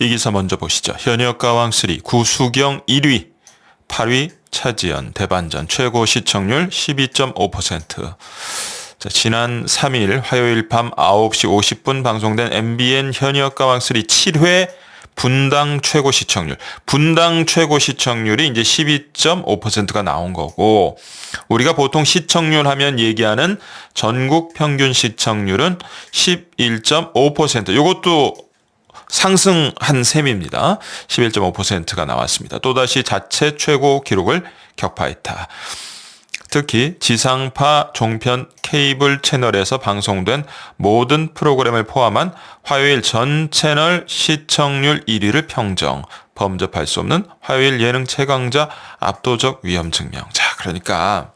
이 기사 먼저 보시죠. 현역가왕3 구수경 1위, 8위 차지연 대반전 최고 시청률 12.5%. 자, 지난 3일 화요일 밤 9시 50분 방송된 MBN 현역가왕3 7회 분당 최고 시청률. 분당 최고 시청률이 이제 12.5%가 나온 거고, 우리가 보통 시청률 하면 얘기하는 전국 평균 시청률은 11.5%. 이것도 상승한 셈입니다. 11.5%가 나왔습니다. 또다시 자체 최고 기록을 격파했다. 특히 지상파 종편 케이블 채널에서 방송된 모든 프로그램을 포함한 화요일 전 채널 시청률 1위를 평정. 범접할 수 없는 화요일 예능 최강자 압도적 위험 증명. 자, 그러니까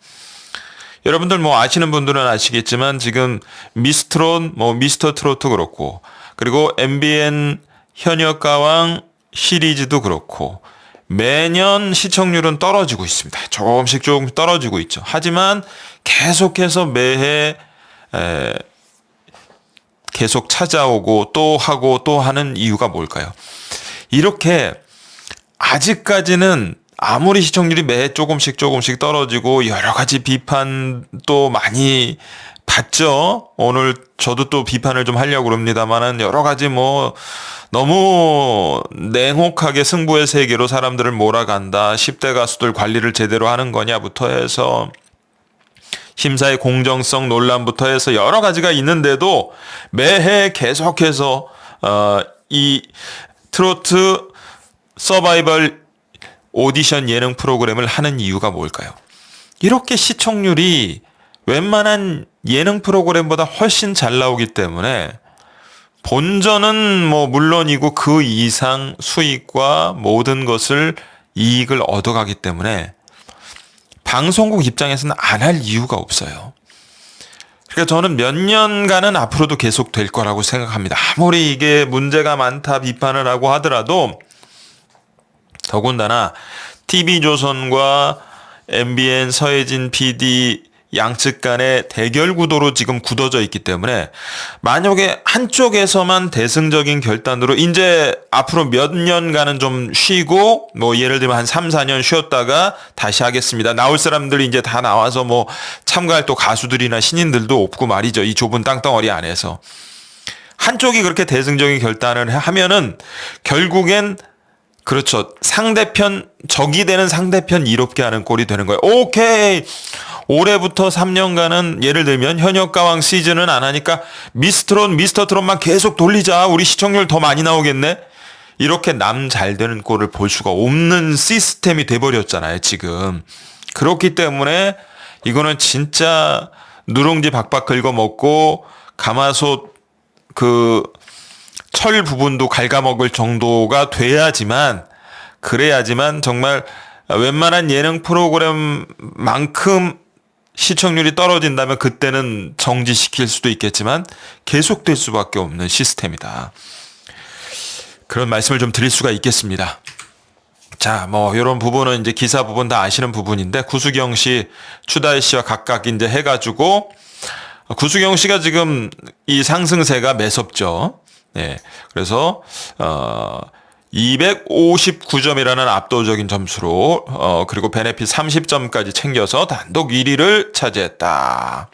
여러분들 뭐 아시는 분들은 아시겠지만 지금 미스트롯, 미스터 트로트 그렇고, 그리고 MBN 현역가왕 시리즈도 그렇고 매년 시청률은 떨어지고 있습니다. 조금씩 떨어지고 있죠. 하지만 계속해서 매해 계속 찾아오고 또 하고 또 하는 이유가 뭘까요? 이렇게 아직까지는 아무리 시청률이 매해 조금씩 떨어지고 여러 가지 비판도 많이 봤죠. 오늘 저도 또 비판을 좀 하려고 그럽니다만은 여러 가지 너무 냉혹하게 승부의 세계로 사람들을 몰아간다. 10대 가수들 관리를 제대로 하는 거냐부터 해서 심사의 공정성 논란부터 해서 여러 가지가 있는데도 매해 계속해서 이 트로트 서바이벌 오디션 예능 프로그램을 하는 이유가 뭘까요? 이렇게 시청률이 웬만한 예능 프로그램보다 훨씬 잘 나오기 때문에 본전은 물론이고 그 이상 수익과 모든 것을 이익을 얻어가기 때문에 방송국 입장에서는 안 할 이유가 없어요. 그러니까 저는 몇 년간은 앞으로도 계속 될 거라고 생각합니다. 아무리 이게 문제가 많다 비판을 하고 하더라도 더군다나 TV조선과 MBN 서혜진 PD 양측 간의 대결 구도로 지금 굳어져 있기 때문에 만약에 한쪽에서만 대승적인 결단으로 이제 앞으로 몇 년간은 좀 쉬고 예를 들면 한 3, 4년 쉬었다가 다시 하겠습니다. 나올 사람들이 이제 다 나와서 참가할 또 가수들이나 신인들도 없고 말이죠. 이 좁은 땅덩어리 안에서. 한쪽이 그렇게 대승적인 결단을 하면은 결국엔 그렇죠. 적이 되는 상대편 이롭게 하는 꼴이 되는 거예요. 오케이. 올해부터 3년간은 예를 들면 현역가왕 시즌은 안 하니까 미스터 트롯만 계속 돌리자. 우리 시청률 더 많이 나오겠네. 이렇게 남 잘 되는 꼴을 볼 수가 없는 시스템이 돼버렸잖아요, 지금. 그렇기 때문에 이거는 진짜 누룽지 박박 긁어먹고 가마솥 철 부분도 갉아먹을 정도가 그래야지만 정말 웬만한 예능 프로그램만큼 시청률이 떨어진다면 그때는 정지시킬 수도 있겠지만 계속될 수밖에 없는 시스템이다. 그런 말씀을 좀 드릴 수가 있겠습니다. 자, 이런 부분은 이제 기사 부분 다 아시는 부분인데 구수경 씨, 추다혜 씨와 각각 이제 해가지고 구수경 씨가 지금 이 상승세가 매섭죠. 네. 그래서, 259점이라는 압도적인 점수로, 그리고 베네핏 30점까지 챙겨서 단독 1위를 차지했다.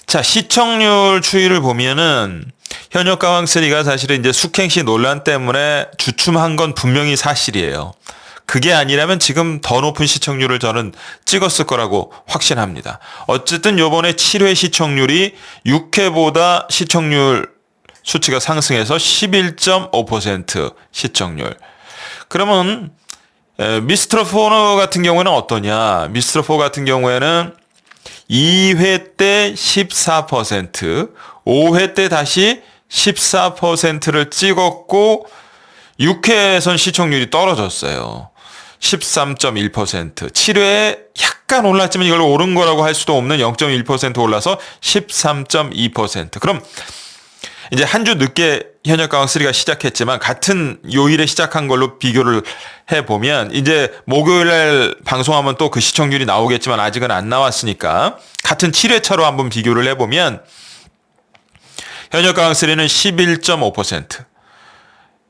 자, 시청률 추이를 보면은, 현역가왕3가 사실은 이제 숙행시 논란 때문에 주춤한 건 분명히 사실이에요. 그게 아니라면 지금 더 높은 시청률을 저는 찍었을 거라고 확신합니다. 어쨌든 요번에 7회 시청률이 6회보다 시청률 수치가 상승해서 11.5% 시청률. 그러면 미스터 4 같은 경우는 어떠냐? 미스터 4 같은 경우에는 2회 때 14%, 5회 때 다시 14%를 찍었고 6회에선 시청률이 떨어졌어요. 13.1%. 7회에 약간 올랐지만 이걸 오른 거라고 할 수도 없는 0.1% 올라서 13.2%. 그럼 이제 한 주 늦게 현역가왕3가 시작했지만 같은 요일에 시작한 걸로 비교를 해보면 이제 목요일날 방송하면 또 그 시청률이 나오겠지만 아직은 안 나왔으니까 같은 7회차로 한번 비교를 해보면 현역가왕3는 11.5%,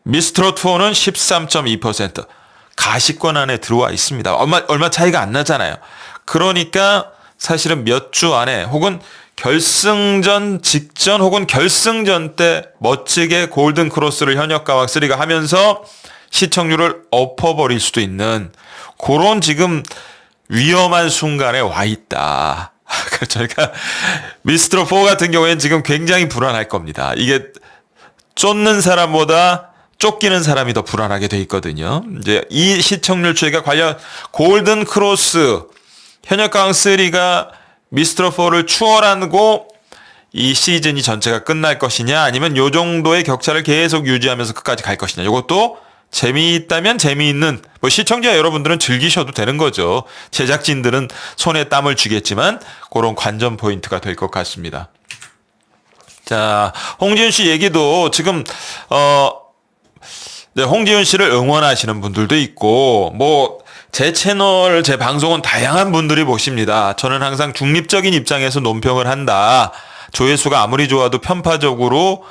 미스트롯 4는 13.2%. 가시권 안에 들어와 있습니다. 얼마 차이가 안 나잖아요. 그러니까 사실은 몇 주 안에 혹은 결승전 직전 혹은 결승전 때 멋지게 골든 크로스를 현역가왕 3가 하면서 시청률을 엎어버릴 수도 있는 그런 지금 위험한 순간에 와 있다. 그러니까 미스트롯 4 같은 경우에는 지금 굉장히 불안할 겁니다. 이게 쫓는 사람보다 쫓기는 사람이 더 불안하게 돼 있거든요. 이제 이 시청률 추이가 과연 골든 크로스 현역강 3가 미스트롯 4를 추월하고 이 시즌이 전체가 끝날 것이냐 아니면 요 정도의 격차를 계속 유지하면서 끝까지 갈 것이냐. 이것도 재미있다면 재미있는 시청자 여러분들은 즐기셔도 되는 거죠. 제작진들은 손에 땀을 쥐겠지만 그런 관전 포인트가 될 것 같습니다. 자, 홍지윤 씨 얘기도 지금 네, 홍지윤 씨를 응원하시는 분들도 있고 제 채널, 제 방송은 다양한 분들이 보십니다. 저는 항상 중립적인 입장에서 논평을 한다. 조회수가 아무리 좋아도 편파적으로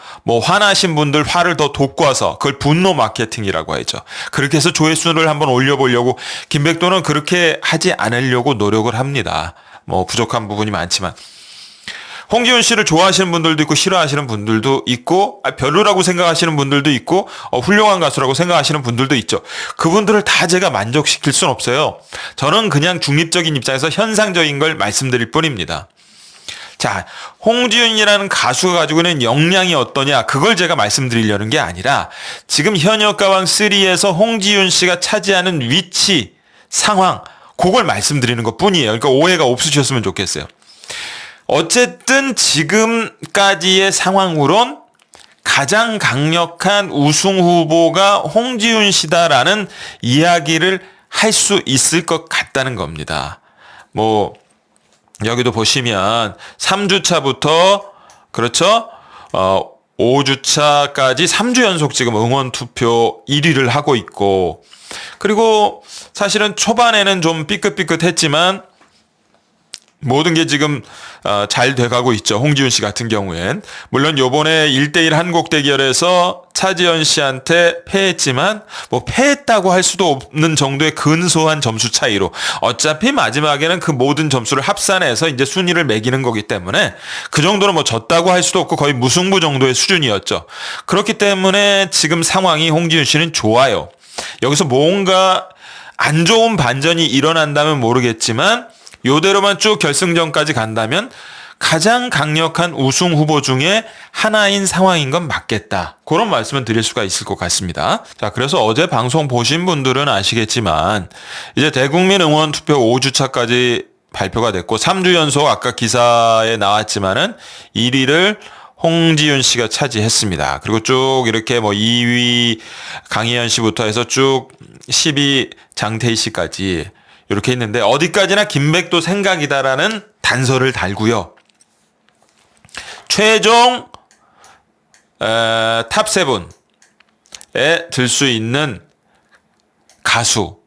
화나신 분들 화를 더 돋궈서 그걸 분노 마케팅이라고 하죠. 그렇게 해서 조회수를 한번 올려보려고 김백도는 그렇게 하지 않으려고 노력을 합니다. 부족한 부분이 많지만. 홍지윤 씨를 좋아하시는 분들도 있고 싫어하시는 분들도 있고 별로라고 생각하시는 분들도 있고 훌륭한 가수라고 생각하시는 분들도 있죠. 그분들을 다 제가 만족시킬 수는 없어요. 저는 그냥 중립적인 입장에서 현상적인 걸 말씀드릴 뿐입니다. 자, 홍지윤이라는 가수가 가지고 있는 역량이 어떠냐 그걸 제가 말씀드리려는 게 아니라 지금 현역가왕 3에서 홍지윤 씨가 차지하는 위치, 상황 그걸 말씀드리는 것 뿐이에요. 그러니까 오해가 없으셨으면 좋겠어요. 어쨌든 지금까지의 상황으론 가장 강력한 우승 후보가 홍지윤 씨다라는 이야기를 할 수 있을 것 같다는 겁니다. 여기도 보시면 3주차부터 그렇죠? 5주차까지 3주 연속 지금 응원 투표 1위를 하고 있고 그리고 사실은 초반에는 좀 삐끗삐끗했지만 모든 게 지금 잘 돼가고 있죠. 홍지윤 씨 같은 경우엔. 물론 요번에 1대1 한국 대결에서 차지연 씨한테 패했지만 패했다고 할 수도 없는 정도의 근소한 점수 차이로 어차피 마지막에는 그 모든 점수를 합산해서 이제 순위를 매기는 거기 때문에 그 정도로 졌다고 할 수도 없고 거의 무승부 정도의 수준이었죠. 그렇기 때문에 지금 상황이 홍지윤 씨는 좋아요. 여기서 뭔가 안 좋은 반전이 일어난다면 모르겠지만 요대로만 쭉 결승전까지 간다면 가장 강력한 우승 후보 중에 하나인 상황인 건 맞겠다. 그런 말씀을 드릴 수가 있을 것 같습니다. 자, 그래서 어제 방송 보신 분들은 아시겠지만 이제 대국민 응원 투표 5주차까지 발표가 됐고 3주 연속 아까 기사에 나왔지만은 1위를 홍지윤 씨가 차지했습니다. 그리고 쭉 이렇게 2위 강희연 씨부터 해서 쭉 10위 장태희 씨까지 이렇게 있는데 어디까지나 김백도 생각이다라는 단서를 달고요. 최종 탑7에 들 수 있는 가수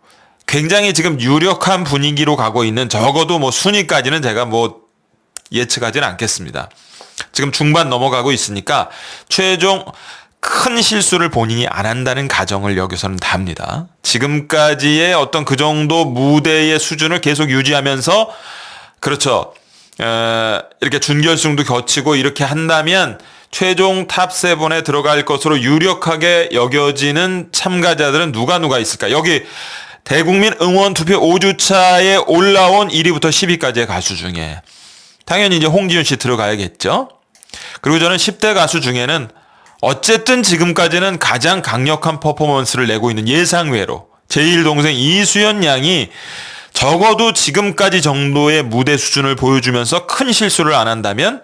굉장히 지금 유력한 분위기로 가고 있는 적어도 순위까지는 제가 예측하지는 않겠습니다. 지금 중반 넘어가고 있으니까 최종 큰 실수를 본인이 안 한다는 가정을 여기서는 답니다. 지금까지의 어떤 그 정도 무대의 수준을 계속 유지하면서 그렇죠. 이렇게 준결승도 거치고 이렇게 한다면 최종 탑7에 들어갈 것으로 유력하게 여겨지는 참가자들은 누가 있을까? 여기 대국민 응원 투표 5주차에 올라온 1위부터 10위까지의 가수 중에 당연히 이제 홍지윤 씨 들어가야겠죠. 그리고 저는 10대 가수 중에는 어쨌든 지금까지는 가장 강력한 퍼포먼스를 내고 있는 예상외로 제1동생 이수연 양이 적어도 지금까지 정도의 무대 수준을 보여주면서 큰 실수를 안 한다면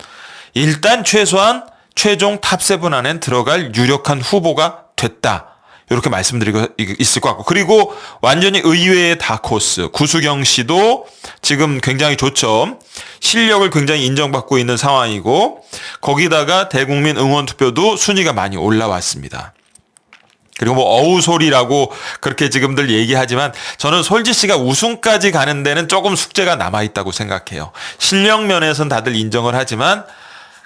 일단 최소한 최종 탑7 안엔 들어갈 유력한 후보가 됐다. 이렇게 말씀드리고 있을 것 같고 그리고 완전히 의외의 다코스 구수경 씨도 지금 굉장히 좋죠. 실력을 굉장히 인정받고 있는 상황이고 거기다가 대국민 응원 투표도 순위가 많이 올라왔습니다. 그리고 어우소리라고 그렇게 지금들 얘기하지만 저는 솔지 씨가 우승까지 가는 데는 조금 숙제가 남아있다고 생각해요. 실력 면에서는 다들 인정을 하지만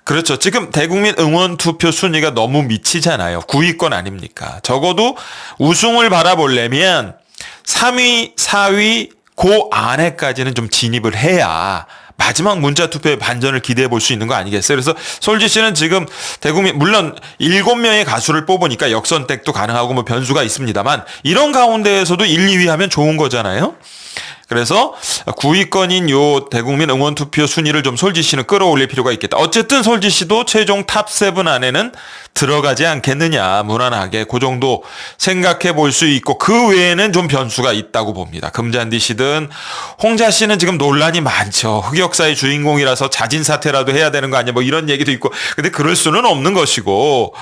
그렇죠. 지금 대국민 응원 투표 순위가 너무 미치잖아요. 9위권 아닙니까? 적어도 우승을 바라보려면 3위, 4위 그 안에까지는 좀 진입을 해야 마지막 문자 투표의 반전을 기대해 볼 수 있는 거 아니겠어요? 그래서 솔지 씨는 지금 대국민 물론 7명의 가수를 뽑으니까 역선택도 가능하고 뭐 변수가 있습니다만 이런 가운데에서도 1, 2위 하면 좋은 거잖아요. 그래서 9위권인 요 대국민 응원 투표 순위를 좀 솔지 씨는 끌어올릴 필요가 있겠다. 어쨌든 솔지 씨도 최종 탑 7 안에는 들어가지 않겠느냐. 무난하게 그 정도 생각해 볼 수 있고 그 외에는 좀 변수가 있다고 봅니다. 금잔디 씨든 홍자 씨는 지금 논란이 많죠. 흑역사의 주인공이라서 자진 사퇴라도 해야 되는 거 아니야. 뭐 이런 얘기도 있고. 근데 그럴 수는 없는 것이고.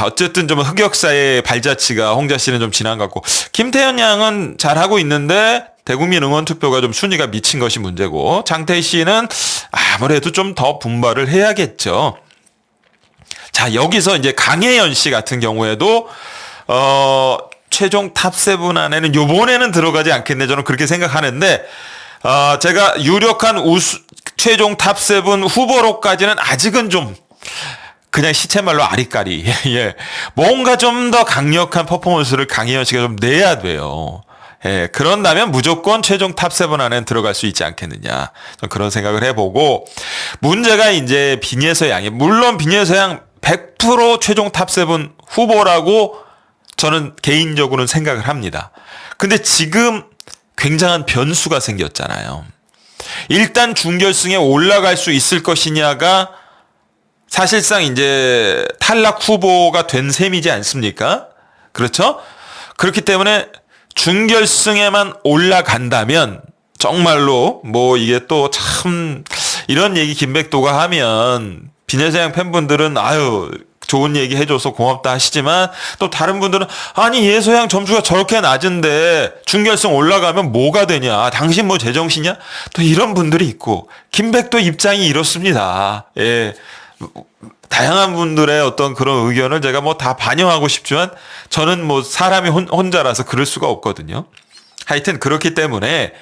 어쨌든 좀 흑역사의 발자취가 홍자 씨는 좀 지난 것 같고 김태현 양은 잘하고 있는데 대국민 응원 투표가 좀 순위가 미친 것이 문제고 장태희 씨는 아무래도 좀 더 분발을 해야겠죠. 자, 여기서 이제 강혜연 씨 같은 경우에도 최종 탑 7 안에는 요번에는 들어가지 않겠네 저는 그렇게 생각하는데 제가 유력한 최종 탑 7 후보로까지는 아직은 좀 그냥 시체말로 아리까리. 예. 뭔가 좀 더 강력한 퍼포먼스를 강혜연 씨가 좀 내야 돼요. 예. 그런다면 무조건 최종 탑 7 안에 들어갈 수 있지 않겠느냐. 그런 생각을 해보고, 문제가 이제 빈예서 양이, 물론 빈예서 양 100% 최종 탑 7 후보라고 저는 개인적으로는 생각을 합니다. 근데 지금 굉장한 변수가 생겼잖아요. 일단 준결승에 올라갈 수 있을 것이냐가 사실상 이제 탈락 후보가 된 셈이지 않습니까? 그렇죠? 그렇기 때문에 준결승에만 올라간다면 정말로 뭐 이게 또 참 이런 얘기 김백도가 하면 빈예서양 팬분들은 아유 좋은 얘기 해줘서 고맙다 하시지만 또 다른 분들은 아니 예서양 점수가 저렇게 낮은데 준결승 올라가면 뭐가 되냐 당신 뭐 제정신이야? 또 이런 분들이 있고 김백도 입장이 이렇습니다. 예. 다양한 분들의 어떤 그런 의견을 제가 뭐 다 반영하고 싶지만 저는 뭐 사람이 혼자라서 그럴 수가 없거든요. 하여튼 그렇기 때문에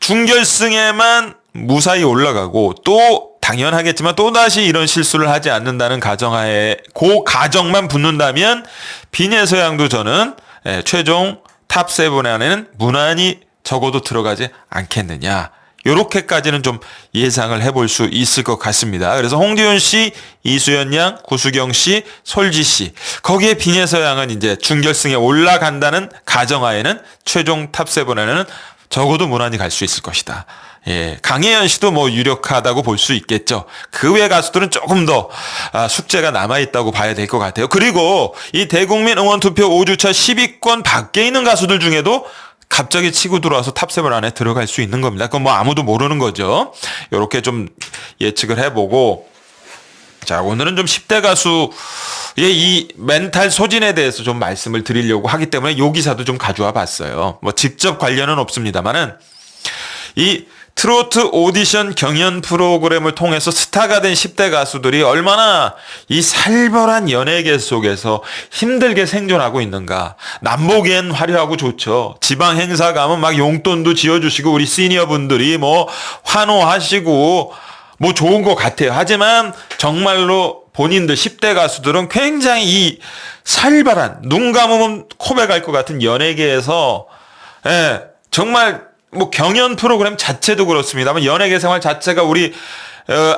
준결승에만 무사히 올라가고 또 당연하겠지만 또다시 이런 실수를 하지 않는다는 가정하에 그 가정만 붙는다면 빈예서양도 저는 최종 탑 7 안에는 무난히 적어도 들어가지 않겠느냐. 요렇게까지는 좀 예상을 해볼 수 있을 것 같습니다. 그래서 홍디훈 씨, 이수연 양, 구수경 씨, 솔지 씨 거기에 빈예서 양은 이제 준결승에 올라간다는 가정하에는 최종 탑 7에는 적어도 무난히 갈 수 있을 것이다. 예, 강혜연 씨도 뭐 유력하다고 볼 수 있겠죠. 그 외 가수들은 조금 더 숙제가 남아있다고 봐야 될 것 같아요. 그리고 이 대국민 응원투표 5주차 10위권 밖에 있는 가수들 중에도 갑자기 치고 들어와서 탑 7 안에 들어갈 수 있는 겁니다. 그건 뭐 아무도 모르는 거죠. 요렇게 좀 예측을 해보고 자 오늘은 좀 10대 가수의 이 멘탈 소진에 대해서 좀 말씀을 드리려고 하기 때문에 요 기사도 좀 가져와 봤어요. 뭐 직접 관련은 없습니다만은 이 트로트 오디션 경연 프로그램을 통해서 스타가 된 10대 가수들이 얼마나 이 살벌한 연예계 속에서 힘들게 생존하고 있는가. 남보기엔 화려하고 좋죠. 지방 행사 가면 막 용돈도 지어주시고 우리 시니어 분들이 뭐 환호하시고 뭐 좋은 것 같아요. 하지만 정말로 본인들 10대 가수들은 굉장히 이 살벌한 눈 감으면 코베 갈 것 같은 연예계에서 정말 뭐 경연 프로그램 자체도 그렇습니다만 연예계 생활 자체가 우리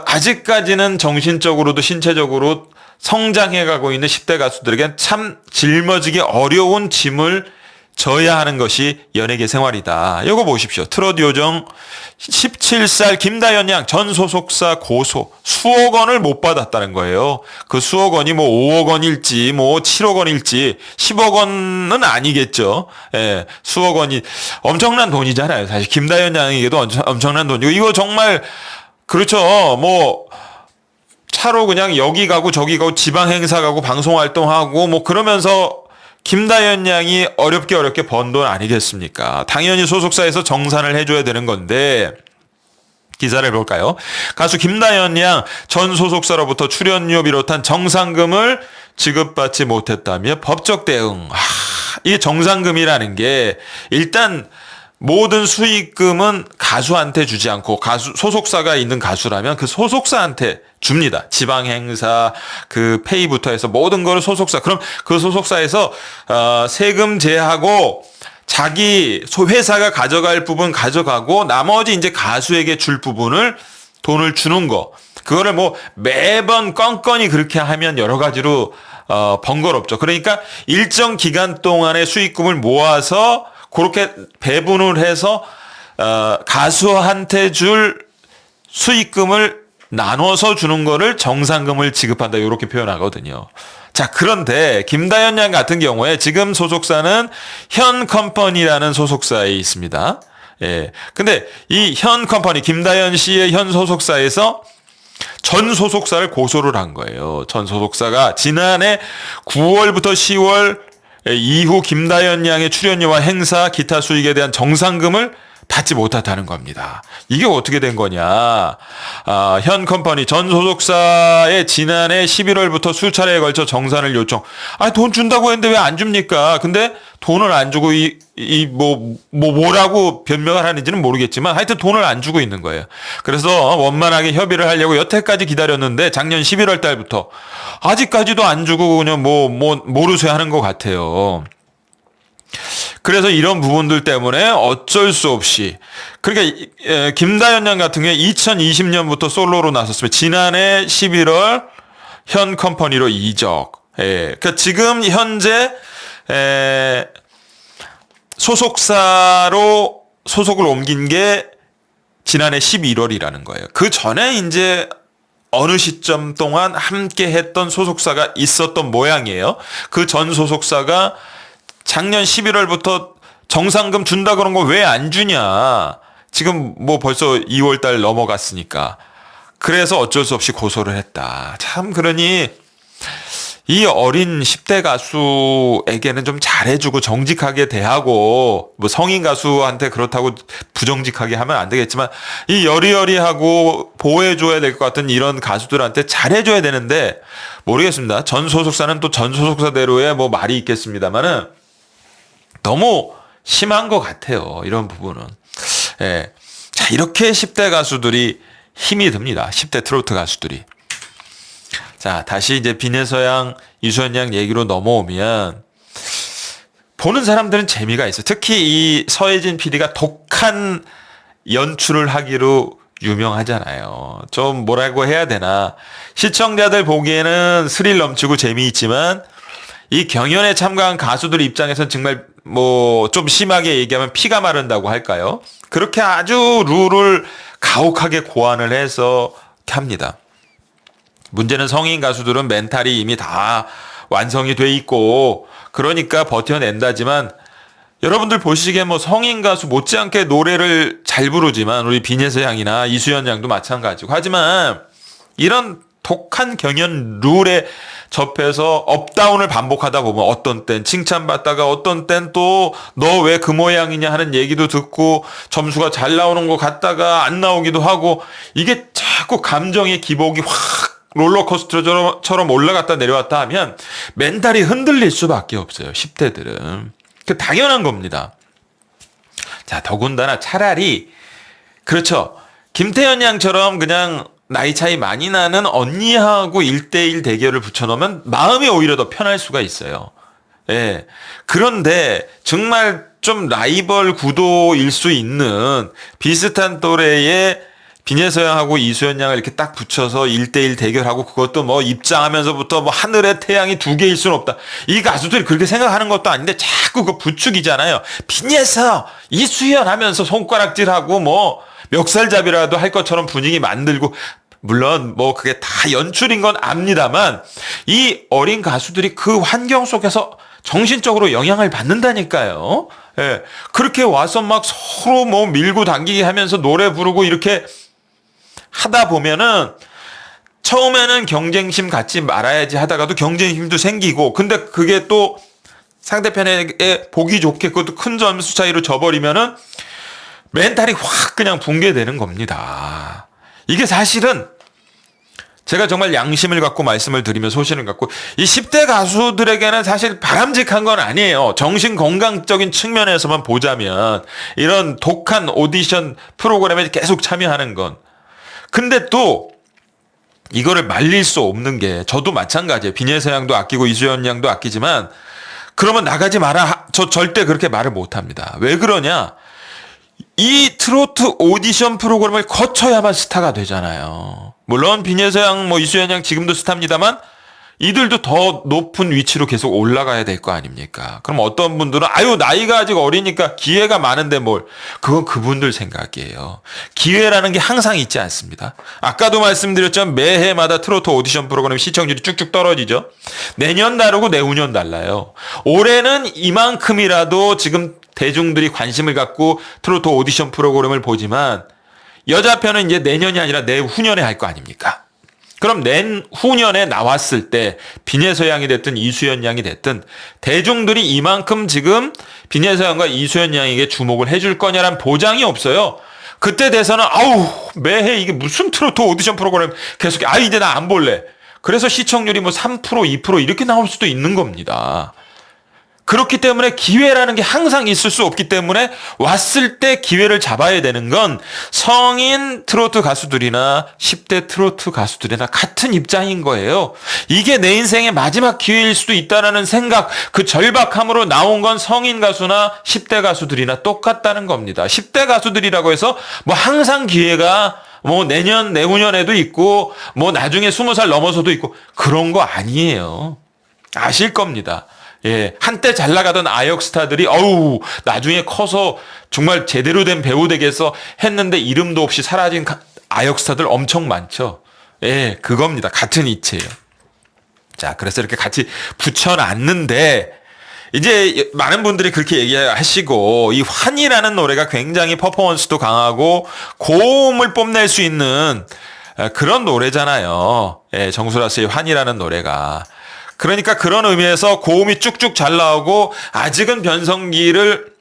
아직까지는 정신적으로도 신체적으로 성장해가고 있는 10대 가수들에겐 참 짊어지기 어려운 짐을 져야 하는 것이 연예계 생활이다. 이거 보십시오. 트롯 요정 17살 김다연 양 전 소속사 고소 수억 원을 못 받았다는 거예요. 그 수억 원이 뭐 5억 원일지 뭐 7억 원일지 10억 원은 아니겠죠. 예, 수억 원이 엄청난 돈이잖아요. 사실 김다연 양에게도 엄청난 돈이고 이거 정말 그렇죠. 뭐 차로 그냥 여기 가고 저기 가고 지방 행사 가고 방송 활동하고 뭐 그러면서 김다연 양이 어렵게 번 돈 아니겠습니까? 당연히 소속사에서 정산을 해줘야 되는 건데 기사를 볼까요? 가수 김다연 양 전 소속사로부터 출연료 비롯한 정산금을 지급받지 못했다며 법적 대응. 이게 정산금이라는 게 일단 모든 수익금은 가수한테 주지 않고 소속사가 있는 가수라면 그 소속사한테 줍니다. 지방 행사, 그 페이부터 해서 모든 거를 소속사. 그럼 그 소속사에서 세금 제하고 자기 회사가 가져갈 부분 가져가고 나머지 이제 가수에게 줄 부분을 돈을 주는 거. 그거를 뭐 매번 건건이 그렇게 하면 여러 가지로 번거롭죠. 그러니까 일정 기간 동안의 수익금을 모아서 그렇게 배분을 해서 가수한테 줄 수익금을 나눠서 주는 거를 정상금을 지급한다 이렇게 표현하거든요. 자, 그런데 김다현 양 같은 경우에 지금 소속사는 현 컴퍼니라는 소속사에 있습니다. 예. 근데 이 현 컴퍼니 김다현 씨의 현 소속사에서 전 소속사를 고소를 한 거예요. 전 소속사가 지난해 9월부터 10월 이후 김다현 양의 출연료와 행사, 기타 수익에 대한 정상금을 받지 못했다는 겁니다. 이게 어떻게 된 거냐. 현 컴퍼니 전 소속사에 지난해 11월부터 수차례에 걸쳐 정산을 요청. 돈 준다고 했는데 왜 안 줍니까? 근데 돈을 안 주고 뭐라고 변명을 하는지는 모르겠지만 하여튼 돈을 안 주고 있는 거예요. 그래서 원만하게 협의를 하려고 여태까지 기다렸는데 작년 11월 달부터 아직까지도 안 주고 그냥 모르쇠 하는 것 같아요. 그래서 이런 부분들 때문에 어쩔 수 없이 그러니까 김다현 양 같은 경우에 2020년부터 솔로로 나섰으면 지난해 11월 현 컴퍼니로 이적. 그러니까 지금 현재 소속사로 소속을 옮긴 게 지난해 11월이라는 거예요. 그 전에 이제 어느 시점 동안 함께 했던 소속사가 있었던 모양이에요. 그 전 소속사가 작년 11월부터 정상금 준다 그런 거 왜 안 주냐. 지금 뭐 벌써 2월 달 넘어갔으니까. 그래서 어쩔 수 없이 고소를 했다. 참 그러니 이 어린 10대 가수에게는 좀 잘해주고 정직하게 대하고 뭐 성인 가수한테 그렇다고 부정직하게 하면 안 되겠지만 이 여리여리하고 보호해줘야 될 것 같은 이런 가수들한테 잘해줘야 되는데 모르겠습니다. 전 소속사는 또 전 소속사대로의 뭐 말이 있겠습니다만은 너무 심한 것 같아요. 이런 부분은. 예. 자, 이렇게 10대 가수들이 힘이 듭니다. 10대 트로트 가수들이. 자, 다시 이제 비내서양, 이수연 양 얘기로 넘어오면 보는 사람들은 재미가 있어요. 특히 이 서혜진 PD가 독한 연출을 하기로 유명하잖아요. 좀 뭐라고 해야 되나. 시청자들 보기에는 스릴 넘치고 재미있지만 이 경연에 참가한 가수들 입장에서는 정말 뭐 좀 심하게 얘기하면 피가 마른다고 할까요? 그렇게 아주 룰을 가혹하게 고안을 해서 합니다. 문제는 성인 가수들은 멘탈이 이미 다 완성이 돼 있고 그러니까 버텨낸다지만 여러분들 보시기에 뭐 성인 가수 못지않게 노래를 잘 부르지만 우리 비네서 양이나 이수연 양도 마찬가지고 하지만 이런 독한 경연 룰에 접해서 업다운을 반복하다 보면 어떤 땐 칭찬받다가 어떤 땐 또 너 왜 그 모양이냐 하는 얘기도 듣고 점수가 잘 나오는 것 같다가 안 나오기도 하고 이게 자꾸 감정의 기복이 확 롤러코스터처럼 올라갔다 내려왔다 하면 멘탈이 흔들릴 수밖에 없어요. 10대들은. 그 당연한 겁니다. 자, 더군다나 차라리 그렇죠. 김태현 양처럼 그냥 나이 차이 많이 나는 언니하고 1대1 대결을 붙여놓으면 마음이 오히려 더 편할 수가 있어요. 예. 그런데 정말 좀 라이벌 구도일 수 있는 비슷한 또래의 비내서양하고 이수연 양을 이렇게 딱 붙여서 1대1 대결하고 그것도 뭐 입장하면서부터 뭐 하늘의 태양이 두 개일 수는 없다. 이 가수들이 그렇게 생각하는 것도 아닌데 자꾸 그 부추기잖아요. 비내서 이수연 하면서 손가락질하고 뭐 멱살잡이라도 할 것처럼 분위기 만들고 물론 뭐 그게 다 연출인 건 압니다만 이 어린 가수들이 그 환경 속에서 정신적으로 영향을 받는다니까요. 예. 그렇게 와서 막 서로 뭐 밀고 당기기 하면서 노래 부르고 이렇게 하다 보면은 처음에는 경쟁심 갖지 말아야지 하다가도 경쟁심도 생기고 근데 그게 또 상대편에게 보기 좋게 그것도 큰 점수 차이로 져버리면은 멘탈이 확 그냥 붕괴되는 겁니다. 이게 사실은 제가 정말 양심을 갖고 말씀을 드리며 소신을 갖고 이 10대 가수들에게는 사실 바람직한 건 아니에요. 정신 건강적인 측면에서만 보자면 이런 독한 오디션 프로그램에 계속 참여하는 건. 근데 또 이거를 말릴 수 없는 게 저도 마찬가지예요. 빈예서 양도 아끼고 이수연 양도 아끼지만 그러면 나가지 마라. 저 절대 그렇게 말을 못 합니다. 왜 그러냐? 이 트로트 오디션 프로그램을 거쳐야만 스타가 되잖아요. 물론 빈예서 양, 이수연 양 지금도 스타입니다만 이들도 더 높은 위치로 계속 올라가야 될 거 아닙니까? 그럼 어떤 분들은 나이가 아직 어리니까 기회가 많은데 뭘. 그건 그분들 생각이에요. 기회라는 게 항상 있지 않습니다. 아까도 말씀드렸지만 매해마다 트로트 오디션 프로그램 시청률이 쭉쭉 떨어지죠. 내년 다르고 내후년 달라요. 올해는 이만큼이라도 지금 대중들이 관심을 갖고 트로트 오디션 프로그램을 보지만 여자 편은 이제 내년이 아니라 내후년에 할 거 아닙니까? 그럼 내후년에 나왔을 때 빈예서 양이 됐든 이수연 양이 됐든 대중들이 이만큼 지금 빈예서 양과 이수연 양에게 주목을 해줄 거냐란 보장이 없어요. 그때 돼서는 매해 이게 무슨 트로트 오디션 프로그램 계속 이제 나 안 볼래. 그래서 시청률이 3% 2% 이렇게 나올 수도 있는 겁니다. 그렇기 때문에 기회라는 게 항상 있을 수 없기 때문에 왔을 때 기회를 잡아야 되는 건 성인 트로트 가수들이나 10대 트로트 가수들이나 같은 입장인 거예요. 이게 내 인생의 마지막 기회일 수도 있다라는 생각, 그 절박함으로 나온 건 성인 가수나 10대 가수들이나 똑같다는 겁니다. 10대 가수들이라고 해서 항상 기회가 내년, 내후년에도 있고 나중에 20살 넘어서도 있고 그런 거 아니에요. 아실 겁니다. 예, 한때 잘 나가던 아역 스타들이 나중에 커서 정말 제대로 된 배우 되겠어 했는데 이름도 없이 사라진 아역 스타들 엄청 많죠. 예, 그겁니다. 같은 이치예요. 자, 그래서 이렇게 같이 붙여놨는데 이제 많은 분들이 그렇게 얘기하시고 이 환희라는 노래가 굉장히 퍼포먼스도 강하고 고음을 뽐낼 수 있는 그런 노래잖아요. 예, 정수라 씨의 환희라는 노래가. 그러니까 그런 의미에서 고음이 쭉쭉 잘 나오고 아직은 변성기를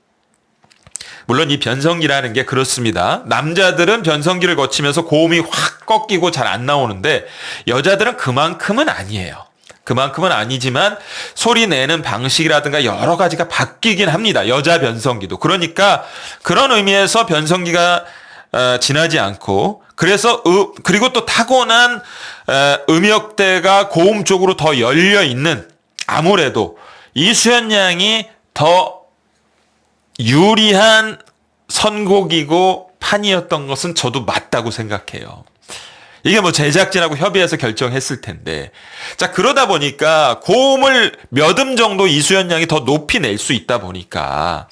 물론 이 변성기라는 게 그렇습니다. 남자들은 변성기를 거치면서 고음이 확 꺾이고 잘 안 나오는데 여자들은 그만큼은 아니에요. 그만큼은 아니지만 소리 내는 방식이라든가 여러 가지가 바뀌긴 합니다. 여자 변성기도. 그러니까 그런 의미에서 변성기가 지나지 않고 그래서 그리고 또 타고난 음역대가 고음 쪽으로 더 열려 있는 아무래도 이수연 양이 더 유리한 선곡이고 판이었던 것은 저도 맞다고 생각해요. 이게 제작진하고 협의해서 결정했을 텐데. 자, 그러다 보니까 고음을 몇 음 정도 이수연 양이 더 높이 낼 수 있다 보니까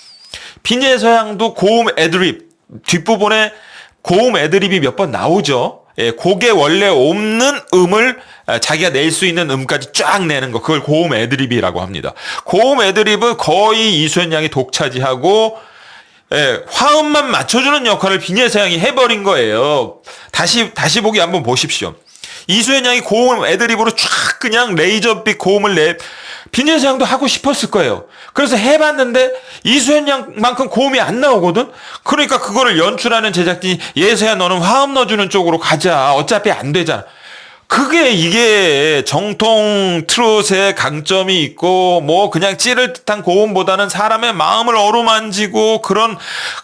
빈예서 양도 고음 애드립 뒷부분에 고음 애드립이 몇 번 나오죠. 예, 곡에 원래 없는 음을 자기가 낼 수 있는 음까지 쫙 내는 거. 그걸 고음 애드립이라고 합니다. 고음 애드립은 거의 이수연 양이 독차지하고 화음만 맞춰주는 역할을 빈예서 양이 해버린 거예요. 다시 보기 한번 보십시오. 이수연 양이 고음 애드립으로 쫙 그냥 레이저빛 고음을 빈예서 양도 하고 싶었을 거예요. 그래서 해봤는데 이수연 양만큼 고음이 안 나오거든. 그러니까 그거를 연출하는 제작진이 예서야 너는 화음 넣어주는 쪽으로 가자. 어차피 안 되잖아. 이게 정통 트롯의 강점이 있고 그냥 찌를 듯한 고음보다는 사람의 마음을 어루만지고 그런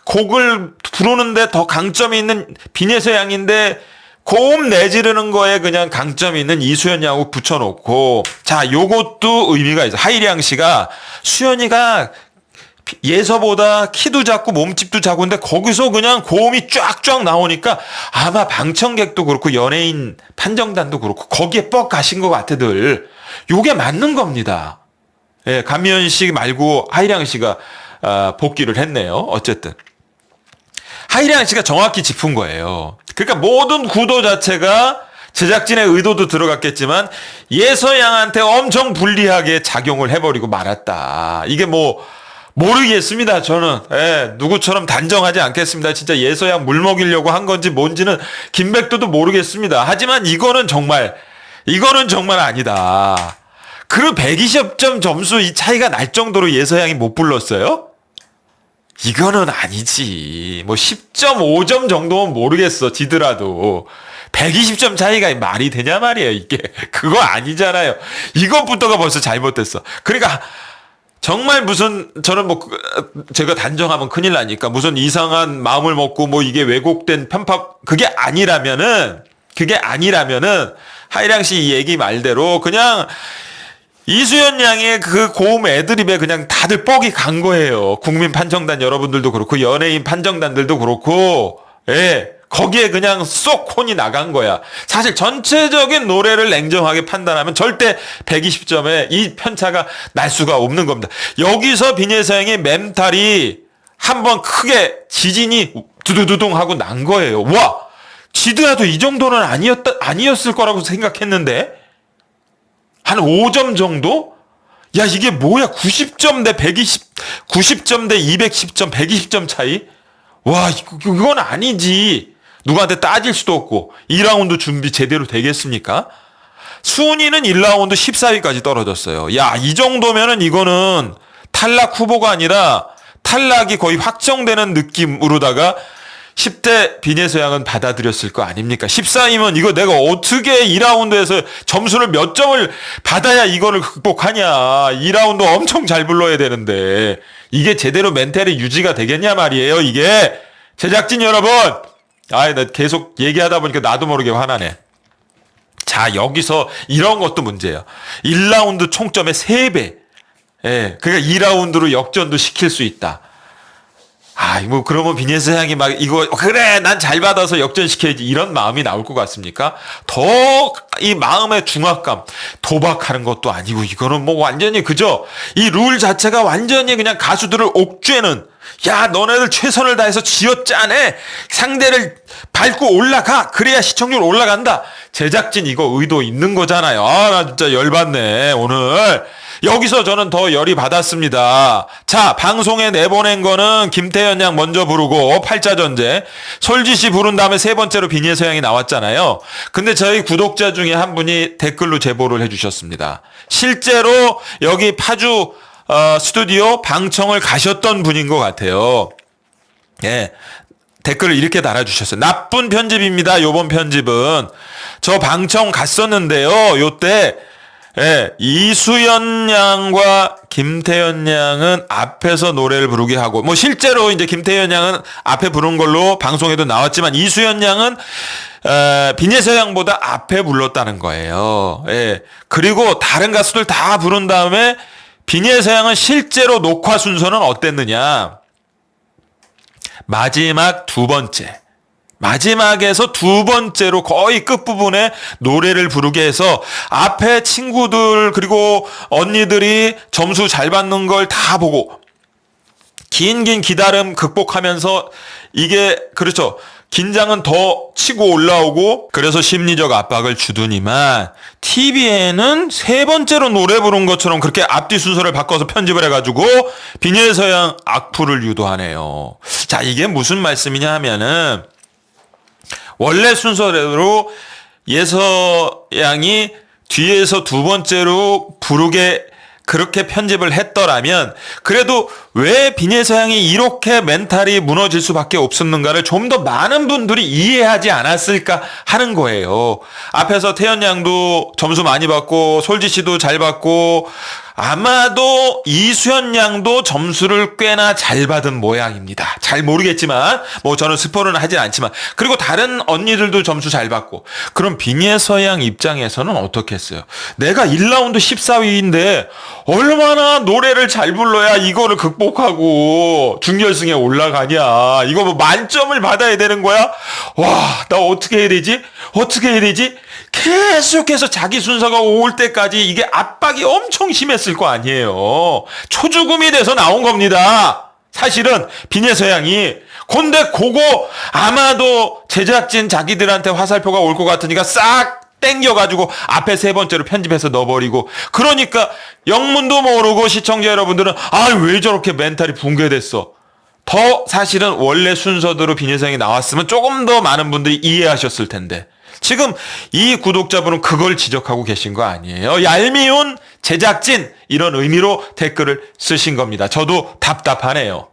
곡을 부르는데 더 강점이 있는 빈예서 양인데 고음 내지르는 거에 그냥 강점이 있는 이수연 양하고 붙여놓고 자 요것도 의미가 있어. 하이량 씨가 수연이가 예서보다 키도 작고 몸집도 작은데 거기서 그냥 고음이 쫙쫙 나오니까 아마 방청객도 그렇고 연예인 판정단도 그렇고 거기에 뻑 가신 것 같아들. 요게 맞는 겁니다. 예, 감미연 씨 말고 하이량 씨가 복귀를 했네요. 어쨌든 하이량 씨가 정확히 짚은 거예요. 그러니까 모든 구도 자체가 제작진의 의도도 들어갔겠지만 예서 양한테 엄청 불리하게 작용을 해버리고 말았다. 이게 모르겠습니다. 저는 누구처럼 단정하지 않겠습니다. 진짜 예서 양 물 먹이려고 한 건지 뭔지는 김백도도 모르겠습니다. 하지만 이거는 정말 아니다. 그 120점 점수 이 차이가 날 정도로 예서 양이 못 불렀어요? 이거는 아니지. 10.5점 정도는 모르겠어. 지더라도 120점 차이가 말이 되냐 말이에요, 이게. 그거 아니잖아요. 이것부터가 벌써 잘못됐어. 그러니까 정말 무슨 저는 뭐 제가 단정하면 큰일 나니까 무슨 이상한 마음을 먹고 뭐 이게 왜곡된 편파 그게 아니라면은 하이량 씨 이 얘기 말대로 그냥 이수연 양의 그 고음 애드립에 그냥 다들 뻑이 간 거예요. 국민 판정단 여러분들도 그렇고 연예인 판정단들도 그렇고 예. 거기에 그냥 쏙 혼이 나간 거야. 사실 전체적인 노래를 냉정하게 판단하면 절대 120점에 이 편차가 날 수가 없는 겁니다. 여기서 빈예사양의 멘탈이 한번 크게 지진이 두두두둥 하고 난 거예요. 와! 지더라도 이 정도는 아니었을 거라고 생각했는데 한 5점 정도? 야, 이게 뭐야? 90점 대 90점 대 210점, 120점 차이? 와, 이건 아니지. 누구한테 따질 수도 없고 2라운드 준비 제대로 되겠습니까? 순위는 1라운드 14위까지 떨어졌어요. 야, 이 정도면은 이거는 탈락 후보가 아니라 탈락이 거의 확정되는 느낌으로다가 10대 빈예서양은 받아들였을 거 아닙니까? 14위면 이거 내가 어떻게 2라운드에서 점수를 몇 점을 받아야 이거를 극복하냐. 2라운드 엄청 잘 불러야 되는데 이게 제대로 멘탈이 유지가 되겠냐 말이에요. 이게 제작진 여러분, 나 계속 얘기하다 보니까 나도 모르게 화나네. 자, 여기서 이런 것도 문제예요. 1라운드 총점의 3배. 예, 그러니까 2라운드로 역전도 시킬 수 있다. 뭐 그러면 빈예서양이 막 이거 그래 난 잘 받아서 역전시켜야지 이런 마음이 나올 것 같습니까? 더 이 마음의 중압감, 도박하는 것도 아니고 이거는 뭐 완전히 그죠? 이 룰 자체가 완전히 그냥 가수들을 옥죄는, 야 너네들 최선을 다해서 쥐어짜내, 상대를 밟고 올라가, 그래야 시청률 올라간다. 제작진 이거 의도 있는 거잖아요. 나 진짜 열받네 오늘. 여기서 저는 더 열이 받았습니다. 자, 방송에 내보낸 거는 김태현 양 먼저 부르고 팔자전제, 솔지씨 부른 다음에 세 번째로 빈예서양이 나왔잖아요. 근데 저희 구독자 중에 한 분이 댓글로 제보를 해주셨습니다. 실제로 여기 파주 스튜디오 방청을 가셨던 분인 것 같아요. 예. 댓글을 이렇게 달아주셨어요. 나쁜 편집입니다. 요번 편집은. 저 방청 갔었는데요. 요때 예, 이수연 양과 김태현 양은 앞에서 노래를 부르게 하고, 뭐 실제로 이제 김태현 양은 앞에 부른 걸로 방송에도 나왔지만 이수연 양은 빈예서양보다 앞에 불렀다는 거예요. 예. 그리고 다른 가수들 다 부른 다음에 빈예서양은 실제로 녹화 순서는 어땠느냐? 마지막 두 번째. 마지막에서 두 번째로 거의 끝부분에 노래를 부르게 해서 앞에 친구들 그리고 언니들이 점수 잘 받는 걸 다 보고 긴 기다림 극복하면서 이게 그렇죠. 긴장은 더 치고 올라오고 그래서 심리적 압박을 주더니만 TV에는 세 번째로 노래 부른 것처럼 그렇게 앞뒤 순서를 바꿔서 편집을 해가지고 빈예서양 악플을 유도하네요. 자, 이게 무슨 말씀이냐 하면은 원래 순서대로 예서양이 뒤에서 두 번째로 부르게 그렇게 편집을 했더라면 그래도 왜 빈예서양이 이렇게 멘탈이 무너질 수밖에 없었는가를 좀 더 많은 분들이 이해하지 않았을까 하는 거예요. 앞에서 태연 양도 점수 많이 받고 솔지 씨도 잘 받고 아마도 이수연 양도 점수를 꽤나 잘 받은 모양입니다. 잘 모르겠지만 뭐 저는 스포는 하진 않지만, 그리고 다른 언니들도 점수 잘 받고. 그럼 빈예서양 입장에서는 어떻겠어요? 내가 1라운드 14위인데 얼마나 노래를 잘 불러야 이거를 극복하고 준결승에 올라가냐. 이거 뭐 만점을 받아야 되는 거야? 와, 나 어떻게 해야 되지? 계속해서 자기 순서가 올 때까지 이게 압박이 엄청 심했을 거 아니에요. 초죽음이 돼서 나온 겁니다. 사실은 빈예서양이. 근데 그거 아마도 제작진 자기들한테 화살표가 올 것 같으니까 싹 땡겨가지고 앞에 세 번째로 편집해서 넣어버리고, 그러니까 영문도 모르고 시청자 여러분들은 왜 저렇게 멘탈이 붕괴됐어. 더 사실은 원래 순서대로 빈예서양이 나왔으면 조금 더 많은 분들이 이해하셨을 텐데 지금 이 구독자분은 그걸 지적하고 계신 거 아니에요. 얄미운 제작진, 이런 의미로 댓글을 쓰신 겁니다. 저도 답답하네요.